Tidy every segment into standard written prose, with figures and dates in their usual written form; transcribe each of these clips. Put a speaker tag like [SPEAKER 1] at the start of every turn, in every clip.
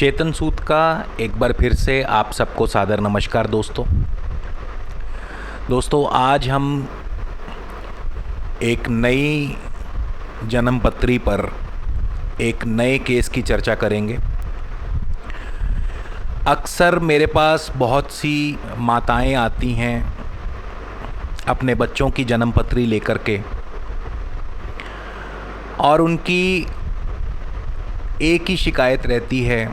[SPEAKER 1] चेतन सूद का एक बार फिर से आप सबको सादर नमस्कार दोस्तों आज हम एक नई जन्मपत्री पर एक नए केस की चर्चा करेंगे। अक्सर मेरे पास बहुत सी माताएं आती हैं अपने बच्चों की जन्मपत्री लेकर के, और उनकी एक ही शिकायत रहती है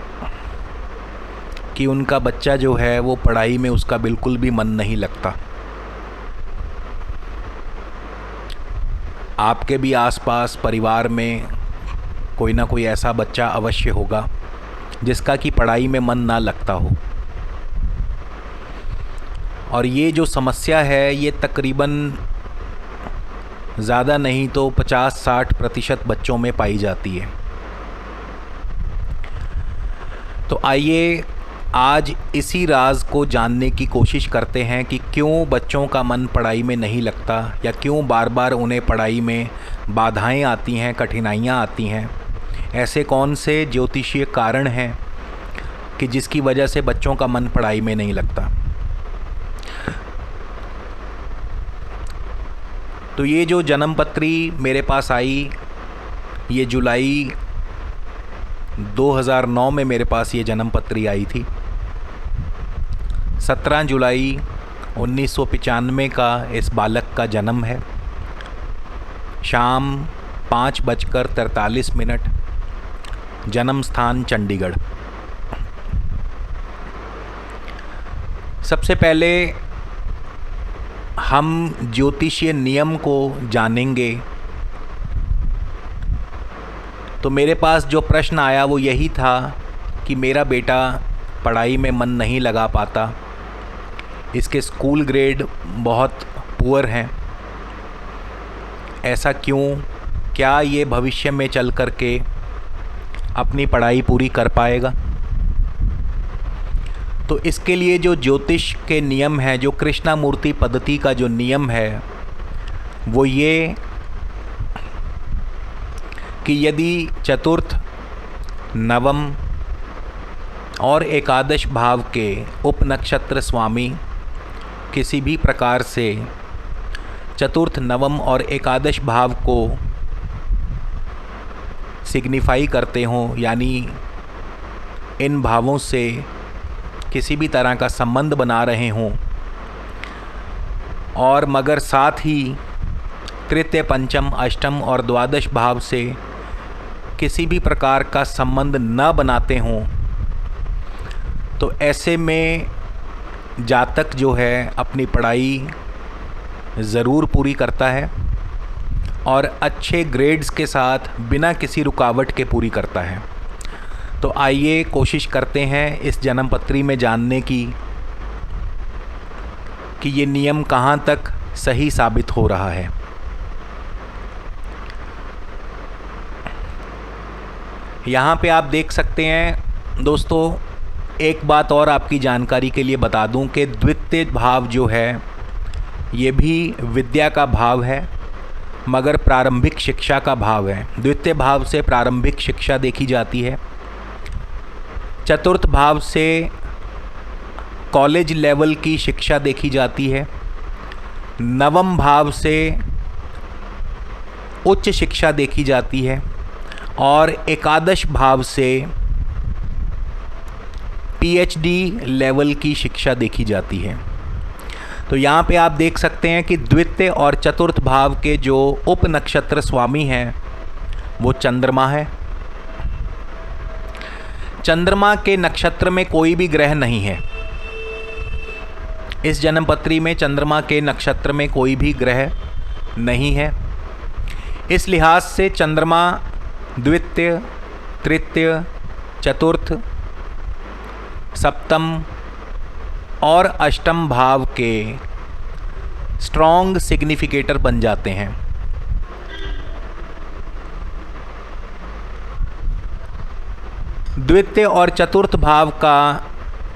[SPEAKER 1] कि उनका बच्चा जो है वो पढ़ाई में उसका बिल्कुल भी मन नहीं लगता। आपके भी आसपास परिवार में कोई ना कोई ऐसा बच्चा अवश्य होगा जिसका कि पढ़ाई में मन ना लगता हो, और ये जो समस्या है ये तकरीबन ज़्यादा नहीं तो 50-60% बच्चों में पाई जाती है। तो आइए आज इसी राज को जानने की कोशिश करते हैं कि क्यों बच्चों का मन पढ़ाई में नहीं लगता, या क्यों बार बार उन्हें पढ़ाई में बाधाएं आती हैं, कठिनाइयां आती हैं। ऐसे कौन से ज्योतिषीय कारण हैं कि जिसकी वजह से बच्चों का मन पढ़ाई में नहीं लगता। तो ये जो जन्मपत्री मेरे पास आई, ये जुलाई 2009 में मेरे पास ये जन्मपत्री आई थी। 17 जुलाई 1995 का इस बालक का जन्म है। शाम 5:43, जन्म स्थान चंडीगढ़। सबसे पहले हम ज्योतिषीय नियम को जानेंगे। तो मेरे पास जो प्रश्न आया वो यही था कि मेरा बेटा पढ़ाई में मन नहीं लगा पाता, इसके स्कूल ग्रेड बहुत पुअर हैं, ऐसा क्यों, क्या ये भविष्य में चल कर के अपनी पढ़ाई पूरी कर पाएगा। तो इसके लिए जो ज्योतिष के नियम हैं, जो कृष्णामूर्ति पद्धति का जो नियम है वो ये कि यदि चतुर्थ, नवम और एकादश भाव के उपनक्षत्र स्वामी किसी भी प्रकार से चतुर्थ, नवम और एकादश भाव को सिग्निफाई करते हों, यानी इन भावों से किसी भी तरह का संबंध बना रहे हों, और मगर साथ ही तृतीय, पंचम, अष्टम और द्वादश भाव से किसी भी प्रकार का संबंध न बनाते हों, तो ऐसे में जातक जो है अपनी पढ़ाई ज़रूर पूरी करता है और अच्छे ग्रेड्स के साथ बिना किसी रुकावट के पूरी करता है। तो आइए कोशिश करते हैं इस जन्मपत्री में जानने की कि ये नियम कहाँ तक सही साबित हो रहा है। यहाँ पे आप देख सकते हैं दोस्तों, एक बात और आपकी जानकारी के लिए बता दूं कि द्वितीय भाव जो है ये भी विद्या का भाव है, मगर प्रारंभिक शिक्षा का भाव है। द्वितीय भाव से प्रारंभिक शिक्षा देखी जाती है, चतुर्थ भाव से कॉलेज लेवल की शिक्षा देखी जाती है, नवम भाव से उच्च शिक्षा देखी जाती है, और एकादश भाव से पीएचडी लेवल की शिक्षा देखी जाती है। तो यहाँ पे आप देख सकते हैं कि द्वितीय और चतुर्थ भाव के जो उप नक्षत्र स्वामी हैं वो चंद्रमा है। चंद्रमा के नक्षत्र में कोई भी ग्रह नहीं है। इस जन्मपत्री में चंद्रमा के नक्षत्र में कोई भी ग्रह नहीं है। इस लिहाज से चंद्रमा द्वितीय, तृतीय, चतुर्थ, सप्तम और अष्टम भाव के स्ट्रॉन्ग सिग्निफिकेटर बन जाते हैं। द्वितीय और चतुर्थ भाव का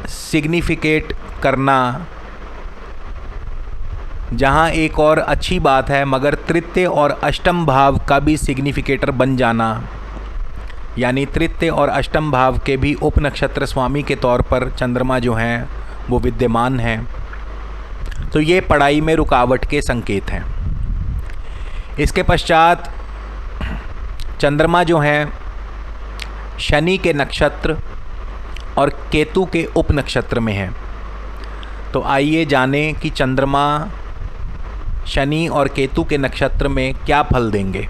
[SPEAKER 1] सिग्निफिकेट करना जहाँ एक और अच्छी बात है, मगर तृतीय और अष्टम भाव का भी सिग्निफिकेटर बन जाना यानी तृतीय और अष्टम भाव के भी उप नक्षत्र स्वामी के तौर पर चंद्रमा जो हैं वो विद्यमान हैं। तो ये पढ़ाई में रुकावट के संकेत हैं। इसके पश्चात चंद्रमा जो हैं शनि के नक्षत्र और केतु के उप नक्षत्र में हैं। तो आइए जानें कि चंद्रमा शनि और केतु के नक्षत्र में क्या फल देंगे।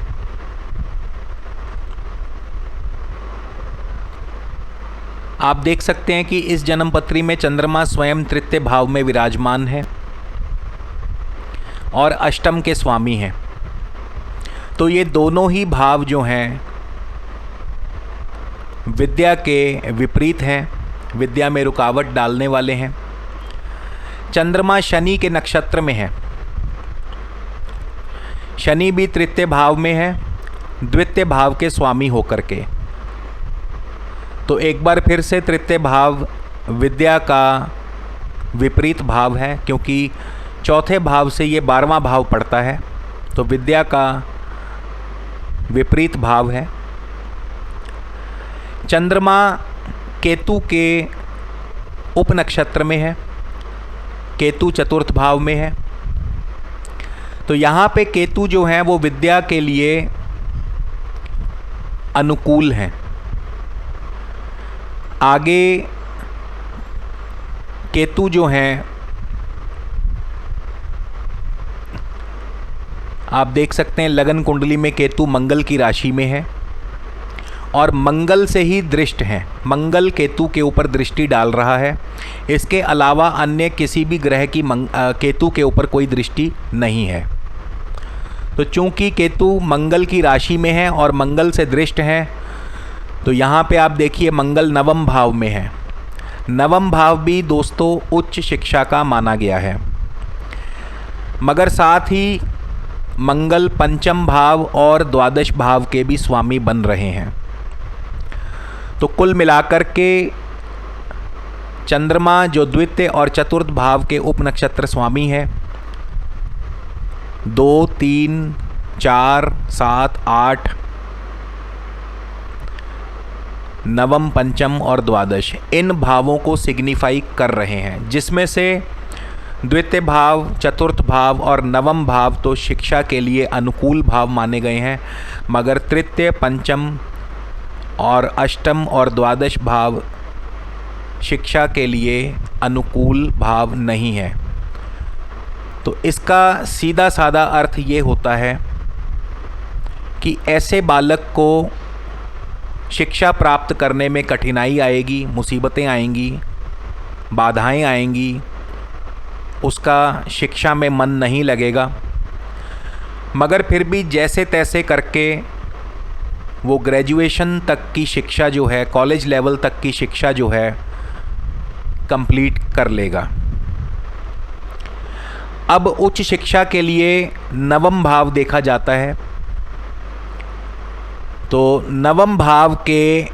[SPEAKER 1] आप देख सकते हैं कि इस जन्म पत्री में चंद्रमा स्वयं तृतीय भाव में विराजमान है और अष्टम के स्वामी हैं। तो ये दोनों ही भाव जो हैं विद्या के विपरीत हैं, विद्या में रुकावट डालने वाले हैं। चंद्रमा शनि के नक्षत्र में है, शनि भी तृतीय भाव में है, द्वितीय भाव के स्वामी होकर के। तो एक बार फिर से तृतीय भाव विद्या का विपरीत भाव है, क्योंकि चौथे भाव से ये 12वां भाव पड़ता है, तो विद्या का विपरीत भाव है। चंद्रमा केतु के उप नक्षत्र में है, केतु चतुर्थ भाव में है। तो यहाँ पे केतु जो हैं वो विद्या के लिए अनुकूल हैं। आगे केतु जो हैं आप देख सकते हैं लगन कुंडली में केतु मंगल की राशि में है और मंगल से ही दृष्ट हैं। मंगल केतु के ऊपर दृष्टि डाल रहा है। इसके अलावा अन्य किसी भी ग्रह की केतु के ऊपर कोई दृष्टि नहीं है। तो चूंकि केतु मंगल की राशि में है और मंगल से दृष्ट हैं, तो यहाँ पे आप देखिए मंगल नवम भाव में है। नवम भाव भी दोस्तों उच्च शिक्षा का माना गया है, मगर साथ ही मंगल पंचम भाव और द्वादश भाव के भी स्वामी बन रहे हैं। तो कुल मिलाकर के चंद्रमा जो द्वितीय और चतुर्थ भाव के उप नक्षत्र स्वामी है, 2, 3, 4, 7, 8, नवम, पंचम और द्वादश, इन भावों को सिग्निफाई कर रहे हैं, जिसमें से द्वितीय भाव, चतुर्थ भाव और नवम भाव तो शिक्षा के लिए अनुकूल भाव माने गए हैं, मगर तृतीय, पंचम और अष्टम और द्वादश भाव शिक्षा के लिए अनुकूल भाव नहीं है। तो इसका सीधा साधा अर्थ ये होता है कि ऐसे बालक को शिक्षा प्राप्त करने में कठिनाई आएगी, मुसीबतें आएंगी, बाधाएं आएंगी, उसका शिक्षा में मन नहीं लगेगा, मगर फिर भी जैसे तैसे करके वो ग्रेजुएशन तक की शिक्षा जो है, कॉलेज लेवल तक की शिक्षा जो है कंप्लीट कर लेगा। अब उच्च शिक्षा के लिए नवम भाव देखा जाता है। तो नवम भाव के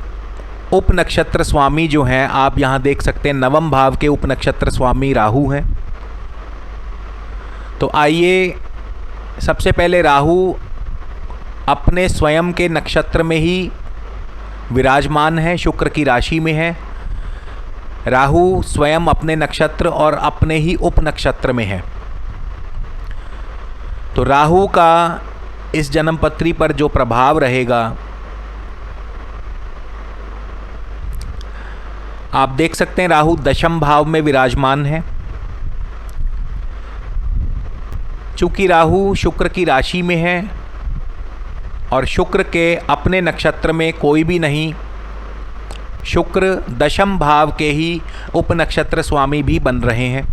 [SPEAKER 1] उप नक्षत्र स्वामी जो हैं आप यहाँ देख सकते हैं, नवम भाव के उप नक्षत्र स्वामी राहु हैं। तो आइए सबसे पहले राहु अपने स्वयं के नक्षत्र में ही विराजमान है, शुक्र की राशि में है। राहु स्वयं अपने नक्षत्र और अपने ही उप नक्षत्र में है। तो राहु का इस जन्मपत्री पर जो प्रभाव रहेगा आप देख सकते हैं, राहु दशम भाव में विराजमान है। चूंकि राहु शुक्र की राशि में है और शुक्र के अपने नक्षत्र में कोई भी नहीं, शुक्र दशम भाव के ही उप नक्षत्र स्वामी भी बन रहे हैं,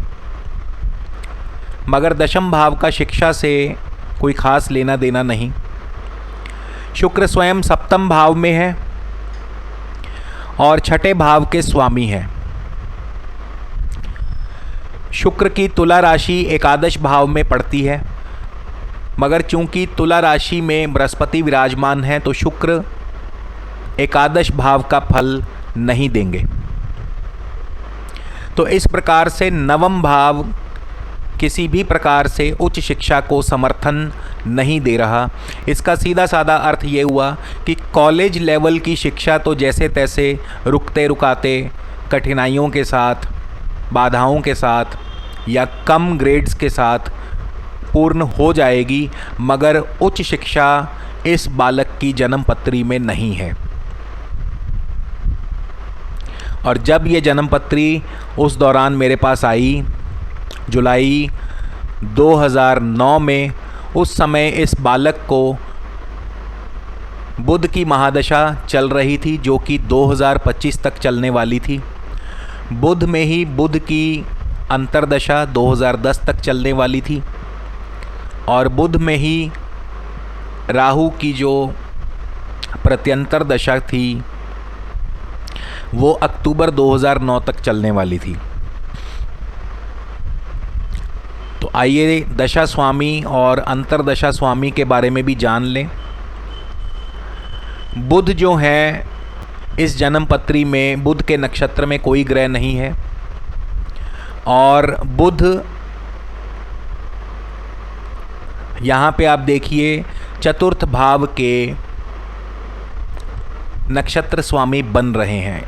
[SPEAKER 1] मगर दशम भाव का शिक्षा से कोई खास लेना देना नहीं। शुक्र स्वयं सप्तम भाव में है और छठे भाव के स्वामी हैं। शुक्र की तुला राशि एकादश भाव में पड़ती है, मगर चूंकि तुला राशि में बृहस्पति विराजमान है तो शुक्र एकादश भाव का फल नहीं देंगे। तो इस प्रकार से नवम भाव किसी भी प्रकार से उच्च शिक्षा को समर्थन नहीं दे रहा। इसका सीधा साधा अर्थ ये हुआ कि कॉलेज लेवल की शिक्षा तो जैसे तैसे रुकते रुकाते, कठिनाइयों के साथ, बाधाओं के साथ या कम ग्रेड्स के साथ पूर्ण हो जाएगी, मगर उच्च शिक्षा इस बालक की जन्मपत्री में नहीं है। और जब ये जन्मपत्री उस दौरान मेरे पास आई, जुलाई 2009 में, उस समय इस बालक को बुध की महादशा चल रही थी, जो कि 2025 तक चलने वाली थी। बुध में ही बुध की अंतर्दशा 2010 तक चलने वाली थी, और बुध में ही राहु की जो प्रत्यंतर दशा थी वो अक्टूबर 2009 तक चलने वाली थी। तो आइए दशा स्वामी और अंतरदशा स्वामी के बारे में भी जान लें। बुध जो है, इस जन्मपत्री में बुध के नक्षत्र में कोई ग्रह नहीं है, और बुध यहाँ पे आप देखिए चतुर्थ भाव के नक्षत्र स्वामी बन रहे हैं।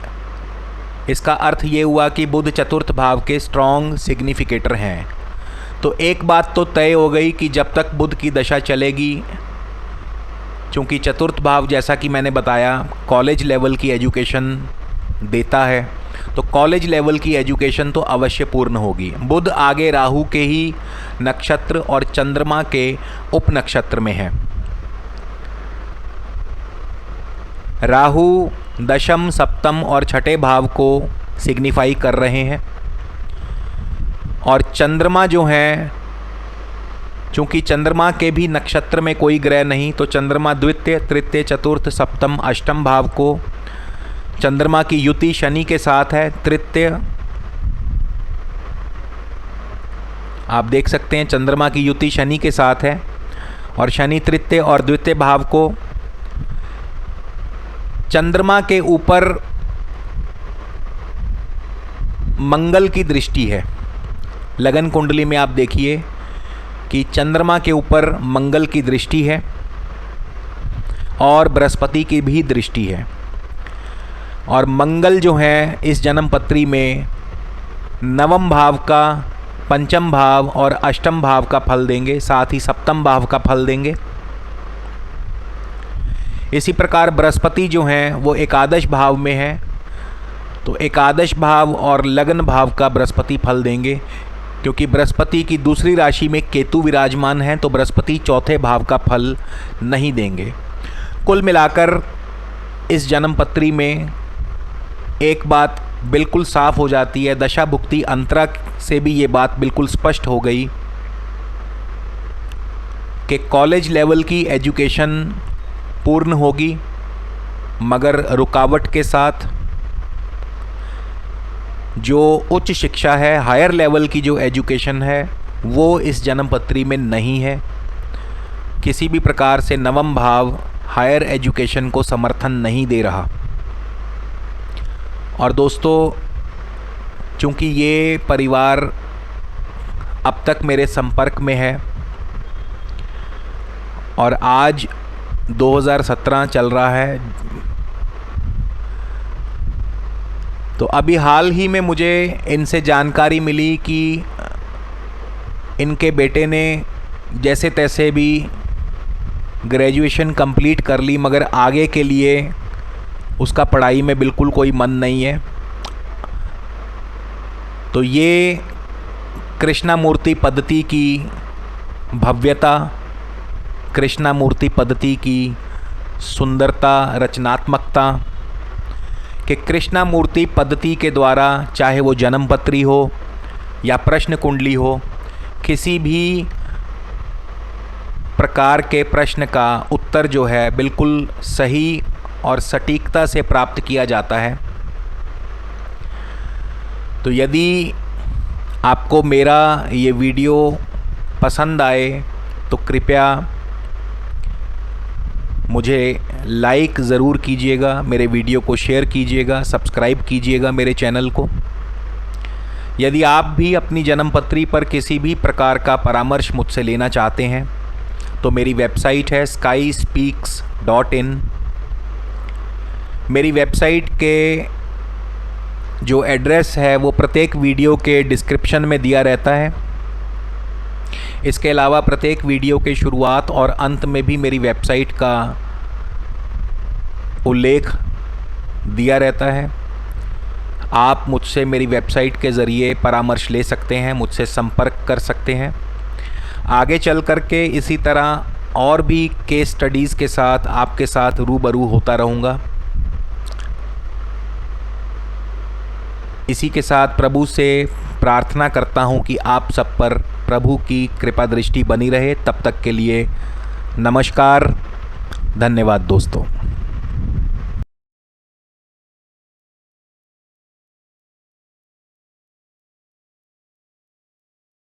[SPEAKER 1] इसका अर्थ ये हुआ कि बुध चतुर्थ भाव के स्ट्रॉन्ग सिग्निफिकेटर हैं। तो एक बात तो तय हो गई कि जब तक बुध की दशा चलेगी, चूँकि चतुर्थ भाव जैसा कि मैंने बताया कॉलेज लेवल की एजुकेशन देता है, तो कॉलेज लेवल की एजुकेशन तो अवश्य पूर्ण होगी। बुध आगे राहु के ही नक्षत्र और चंद्रमा के उप नक्षत्र में है। राहु दशम, सप्तम और छठे भाव को सिग्निफाई कर रहे हैं, और चंद्रमा जो है, चूँकि चंद्रमा के भी नक्षत्र में कोई ग्रह नहीं, तो चंद्रमा द्वितीय, तृतीय, चतुर्थ, सप्तम, अष्टम भाव को, चंद्रमा की युति शनि के साथ है। तृतीय, आप देख सकते हैं चंद्रमा की युति शनि के साथ है, और शनि तृतीय और द्वितीय भाव को, चंद्रमा के ऊपर मंगल की दृष्टि है। लगन कुंडली में आप देखिए कि चंद्रमा के ऊपर मंगल की दृष्टि है और बृहस्पति की भी दृष्टि है। और मंगल जो है इस जन्मपत्री में नवम भाव का, पंचम भाव और अष्टम भाव का फल देंगे, साथ ही सप्तम भाव का फल देंगे। इसी प्रकार बृहस्पति जो हैं वो एकादश भाव में है, तो एकादश भाव और लग्न भाव का बृहस्पति फल देंगे। क्योंकि बृहस्पति की दूसरी राशि में केतु विराजमान है, तो बृहस्पति चौथे भाव का फल नहीं देंगे। कुल मिलाकर इस जन्मपत्री में एक बात बिल्कुल साफ हो जाती है, दशा भुक्ति अंतरा से भी ये बात बिल्कुल स्पष्ट हो गई कि कॉलेज लेवल की एजुकेशन पूर्ण होगी, मगर रुकावट के साथ। जो उच्च शिक्षा है, हायर लेवल की जो एजुकेशन है, वो इस जन्मपत्री में नहीं है। किसी भी प्रकार से नवम भाव हायर एजुकेशन को समर्थन नहीं दे रहा। और दोस्तों, चूँकि ये परिवार अब तक मेरे संपर्क में है और आज 2017 चल रहा है, तो अभी हाल ही में मुझे इनसे जानकारी मिली कि इनके बेटे ने जैसे तैसे भी ग्रेजुएशन कंप्लीट कर ली, मगर आगे के लिए उसका पढ़ाई में बिल्कुल कोई मन नहीं है। तो ये कृष्णामूर्ति पद्धति की भव्यता, कृष्णामूर्ति पद्धति की सुंदरता, रचनात्मकता, कि कृष्णामूर्ति पद्धति के द्वारा चाहे वो जन्मपत्री हो या प्रश्न कुंडली हो, किसी भी प्रकार के प्रश्न का उत्तर जो है बिल्कुल सही और सटीकता से प्राप्त किया जाता है। तो यदि आपको मेरा ये वीडियो पसंद आए तो कृपया मुझे लाइक ज़रूर कीजिएगा, मेरे वीडियो को शेयर कीजिएगा, सब्सक्राइब कीजिएगा मेरे चैनल को। यदि आप भी अपनी जन्मपत्री पर किसी भी प्रकार का परामर्श मुझसे लेना चाहते हैं तो मेरी वेबसाइट है skyspeaks.in। मेरी वेबसाइट के जो एड्रेस है वो प्रत्येक वीडियो के डिस्क्रिप्शन में दिया रहता है। इसके अलावा प्रत्येक वीडियो के शुरुआत और अंत में भी मेरी वेबसाइट का उल्लेख दिया रहता है। आप मुझसे मेरी वेबसाइट के ज़रिए परामर्श ले सकते हैं, मुझसे संपर्क कर सकते हैं। आगे चल कर के इसी तरह और भी केस स्टडीज़ के साथ आपके साथ रूबरू होता रहूँगा। इसी के साथ प्रभु से प्रार्थना करता हूँ कि आप सब पर प्रभु की कृपा दृष्टि बनी रहे। तब तक के लिए नमस्कार, धन्यवाद दोस्तों।